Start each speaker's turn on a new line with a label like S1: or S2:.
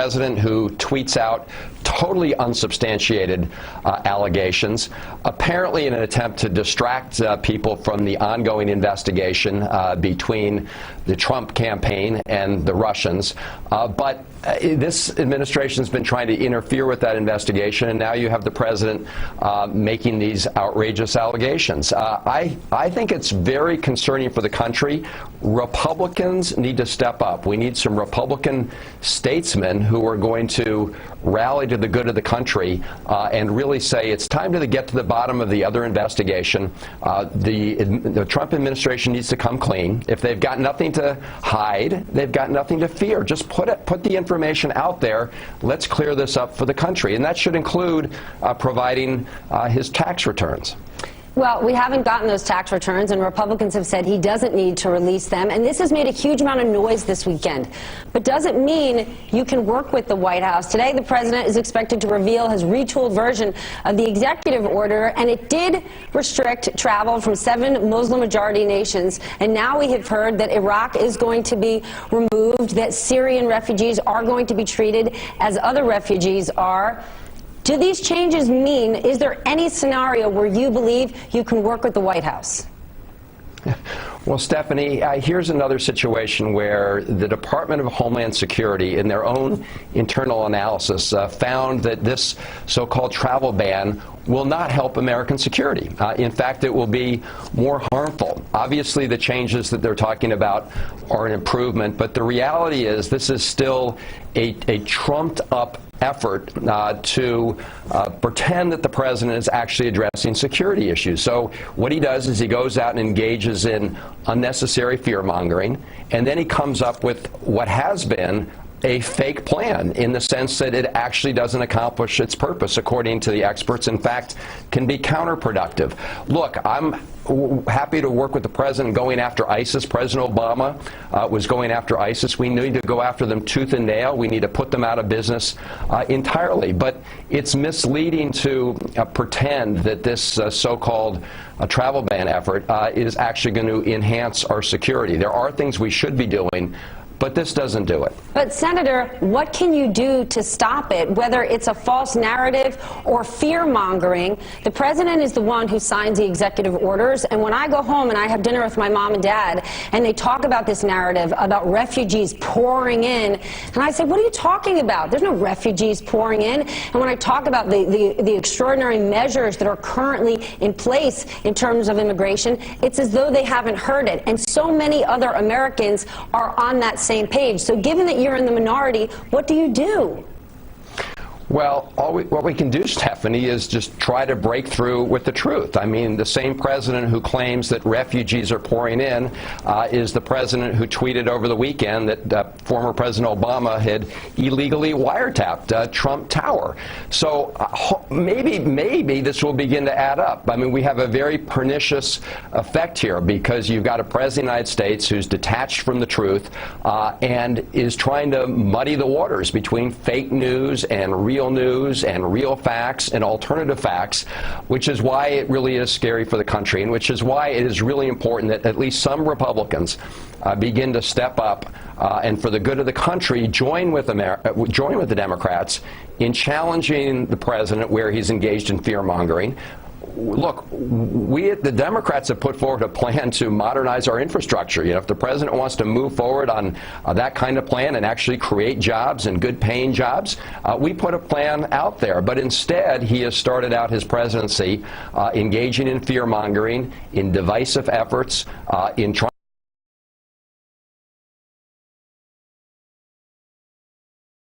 S1: president who tweets out totally unsubstantiated allegations, apparently in an attempt to distract people from the ongoing investigation between the Trump campaign and the Russians. But this administration has been trying to interfere with that investigation, and now you have the president making these outrageous allegations. I think it's very concerning for the country. Republicans need to step up. We need some Republican statesmen who are going to rally to the good of the country and really say it's time to get to the bottom of the other investigation. The Trump administration needs to come clean. If they've got nothing to hide, they've got nothing to fear. Just put the information out there. Let's clear this up for the country. And that should include providing his tax returns.
S2: Well, we haven't gotten those tax returns, and Republicans have said he doesn't need to release them. And this has made a huge amount of noise this weekend. But does it mean you can work with the White House? Today, the president is expected to reveal his retooled version of the executive order, and it did restrict travel from 7 Muslim-majority nations. And now we have heard that Iraq is going to be removed, that Syrian refugees are going to be treated as other refugees are. Do these changes mean, is there any scenario where you believe you can work with the White House?
S1: Well, Stephanie, here's another situation where the Department of Homeland Security, in their own internal analysis, found that this so-called travel ban will not help American security. In fact, it will be more harmful. Obviously, the changes that they're talking about are an improvement, but the reality is this is still a trumped-up effort to pretend that the president is actually addressing security issues. So what he does is he goes out and engages in unnecessary fear-mongering, and then he comes up with what has been a fake plan in the sense that it actually doesn't accomplish its purpose, according to the experts. In fact, can be counterproductive. Look, I'm happy to work with the president going after ISIS. President Obama was going after ISIS. We need to go after them tooth and nail. We need to put them out of business entirely. But it's misleading to pretend that this so-called travel ban effort is actually going to enhance our security. There are things we should be doing, but this doesn't do it.
S2: But, Senator, what can you do to stop it, whether it's a false narrative or fear-mongering? The president is the one who signs the executive orders, and when I go home and I have dinner with my mom and dad, and they talk about this narrative about refugees pouring in, and I say, what are you talking about? There's no refugees pouring in. And when I talk about the extraordinary measures that are currently in place in terms of immigration, it's as though they haven't heard it. And so many other Americans are on that same page. So given that you're in the minority, what do you do?
S1: Well, what we can do, Stephanie, is just try to break through with the truth. I mean, the same president who claims that refugees are pouring in is the president who tweeted over the weekend that former President Obama had illegally wiretapped Trump Tower. So maybe this will begin to add up. I mean, we have a very pernicious effect here because you've got a president of the United States who's detached from the truth and is trying to muddy the waters between fake news and real news and real facts and alternative facts, which is why it really is scary for the country, and which is why it is really important that at least some Republicans begin to step up and, for the good of the country, join with the Democrats in challenging the president where he's engaged in fear-mongering. Look, the Democrats have put forward a plan to modernize our infrastructure. You know, if the president wants to move forward on that kind of plan and actually create jobs and good-paying jobs, we put a plan out there. But instead, he has started out his presidency engaging in fear-mongering, in divisive efforts, in trying